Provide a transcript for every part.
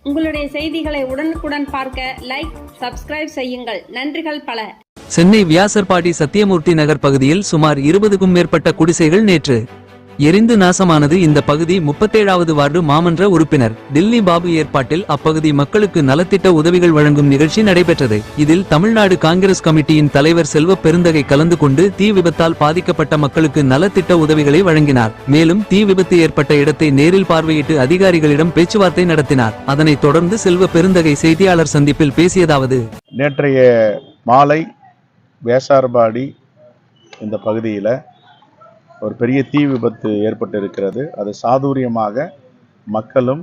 உங்களுடைய செய்திகளை உடனுக்குடன் பார்க்க லைக், சப்ஸ்கிரைப் செய்யுங்கள். நன்றிகள் பல. சென்னை வியாசர்பாடி சத்தியமூர்த்தி நகர் பகுதியில் சுமார் 20க்கும் மேற்பட்ட குடிசைகள் நேற்று எரிந்து நாசமானது. இந்த பகுதி 37வது வார்டு மாமன்ற உறுப்பினர் டில்லி பாபு ஏற்பாட்டில் அப்பகுதி மக்களுக்கு நலத்திட்ட உதவிகள் வழங்கும் நிகழ்ச்சி நடைபெற்றது. இதில் தமிழ்நாடு காங்கிரஸ் கமிட்டியின் தலைவர் செல்வ பெருந்தகை கலந்து கொண்டு தீ விபத்தால் பாதிக்கப்பட்ட மக்களுக்கு நலத்திட்ட உதவிகளை வழங்கினார். மேலும் தீ விபத்து ஏற்பட்ட இடத்தை நேரில் பார்வையிட்டு அதிகாரிகளிடம் பேச்சுவார்த்தை நடத்தினார். அதனைத் தொடர்ந்து செல்வ பெருந்தகை செய்தியாளர் சந்திப்பில் பேசியதாவது: நேற்றைய மாலை வேசார்பாடி இந்த பகுதியில் ஒரு பெரிய தீ விபத்து ஏற்பட்டு இருக்கிறது. அது சாதுரியமாக மக்களும்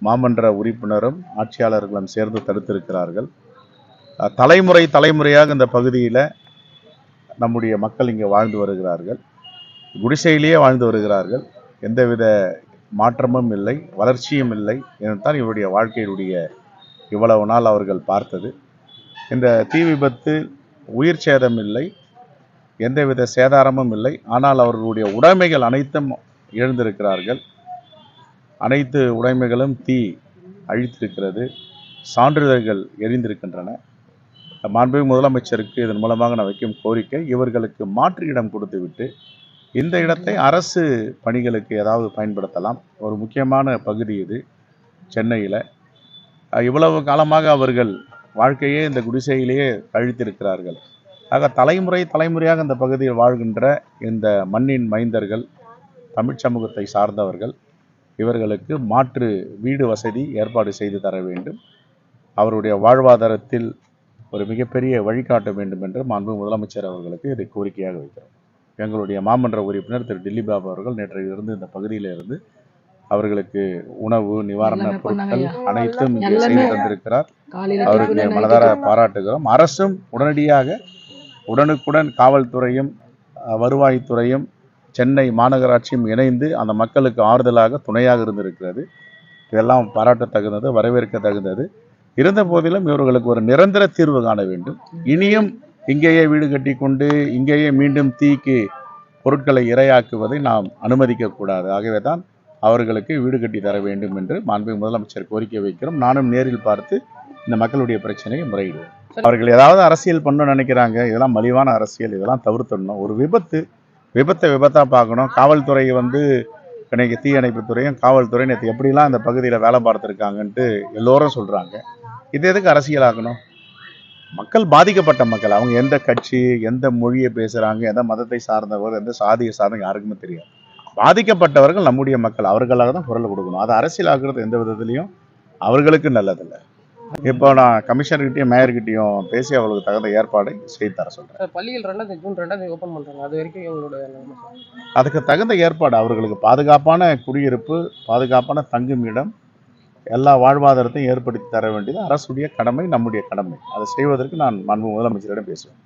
மாமன்ற உறுப்பினரும் ஆட்சியாளர்களும் சேர்ந்து தடுத்திருக்கிறார்கள். தலைமுறையாக இந்த பகுதியில் நம்முடைய மக்கள் இங்கே வாழ்ந்து வருகிறார்கள். குடிசையிலேயே வாழ்ந்து வருகிறார்கள். எந்தவித மாற்றமும் இல்லை, வளர்ச்சியும் இல்லை என்றுதான் இவருடைய வாழ்க்கையுடைய இவ்வளவு நாள் அவர்கள் பார்த்தது. இந்த தீ விபத்து உயிர் சேதம் இல்லை, எந்தவித சேதாரமும் இல்லை. ஆனால் அவர்களுடைய உடைமைகள் அனைத்தும் இழந்திருக்கிறார்கள். அனைத்து உடைமைகளும் தீ அழித்திருக்கிறது. சான்றிதழ்கள் எரிந்திருக்கின்றன. மாண்புமிகு முதலமைச்சருக்கு இதன் மூலமாக நான் வைக்கும் கோரிக்கை, இவர்களுக்கு மாற்று இடம் கொடுத்துவிட்டு இந்த இடத்தை அரசு பணிகளுக்கு ஏதாவது பயன்படுத்தலாம். ஒரு முக்கியமான பகுதி இது சென்னையில். இவ்வளவு காலமாக அவர்கள் வாழ்க்கையே இந்த குடிசையிலேயே கழித்திருக்கிறார்கள். ஆக தலைமுறையாக இந்த பகுதியில் வாழ்கின்ற இந்த மண்ணின் மைந்தர்கள், தமிழ் சமூகத்தை சார்ந்தவர்கள், இவர்களுக்கு மாற்று வீடு வசதி ஏற்பாடு செய்து தர வேண்டும். அவருடைய வாழ்வாதாரத்தில் ஒரு மிகப்பெரிய வழிகாட்ட வேண்டும் என்று மாண்பு முதலமைச்சர் அவர்களுக்கு இதை கோரிக்கையாக வைக்கிறோம். எங்களுடைய மாமன்ற உறுப்பினர் திரு டில்லி பாபு அவர்கள் நேற்றையிலிருந்து இந்த பகுதியில் இருந்து அவர்களுக்கு உணவு, நிவாரணப் பொருட்கள் அனைத்தும் செய்து தந்திருக்கிறார். அவருக்கு மனதார பாராட்டுகிறோம். அரசும் உடனுக்குடன் காவல்துறையும் வருவாய்த்துறையும் சென்னை மாநகராட்சியும் இணைந்து அந்த மக்களுக்கு ஆறுதலாக துணையாக இருந்திருக்கிறது. இதெல்லாம் பாராட்ட தகுந்தது, வரவேற்க தகுந்தது. இருந்த போதிலும் இவர்களுக்கு ஒரு நிரந்தர தீர்வு காண வேண்டும். இனியும் இங்கேயே வீடு கட்டி கொண்டு இங்கேயே மீண்டும் தீக்கு பொருட்களை இரையாக்குவதை நாம் அனுமதிக்க கூடாது. ஆகவே தான் அவர்களுக்கு வீடு கட்டி தர வேண்டும் என்று மாண்புமிகு முதலமைச்சர் கோரிக்கை வைக்கிறோம். நானும் நேரில் பார்த்து இந்த மக்களுடைய பிரச்சனையை முறையிடுவோம். அவர்கள் ஏதாவது அரசியல் பண்ண நினைக்கிறாங்க. இதெல்லாம் மலிவான அரசியல், இதெல்லாம் தவிர்த்துடணும். ஒரு விபத்தா பார்க்கணும். காவல்துறை இன்னைக்கு தீயணைப்புத்துறையும் காவல்துறை நேற்று எப்படிலாம் இந்த பகுதியில் வேலை பார்த்துருக்காங்கன்ட்டு எல்லோரும் சொல்கிறாங்க. இது எதுக்கு அரசியலாகணும்? மக்கள் பாதிக்கப்பட்ட மக்கள், அவங்க எந்த கட்சி, எந்த மொழியை பேசுகிறாங்க, எந்த மதத்தை சார்ந்தவர், எந்த சாதியை சார்ந்த யாருக்குமே தெரியாது. பாதிக்கப்பட்டவர்கள் நம்முடைய மக்கள், அவர்களாக தான் குரல் கொடுக்கணும். அது அரசியலாக்குறது எந்த விதத்துலையும் அவர்களுக்கு நல்லதில்லை. இப்போ நான் கமிஷனர்கிட்டையும் மேயர்கிட்டையும் பேசி அவர்களுக்கு தகுந்த ஏற்பாடை செய்து தர சொல்கிறேன். பள்ளிகள் ஜூன் 2 ஓப்பன் பண்ணுறாங்க. அது வரைக்கும் எங்களுடைய அதுக்கு தகுந்த ஏற்பாடு, அவர்களுக்கு பாதுகாப்பான குடியிருப்பு, பாதுகாப்பான தங்குமிடம், எல்லா வாழ்வாதாரத்தையும் ஏற்படுத்தி தர வேண்டியது அரசுடைய கடமை, நம்முடைய கடமை. அதை செய்வதற்கு நான் மாண்பு முதலமைச்சரிடம் பேசுவேன்.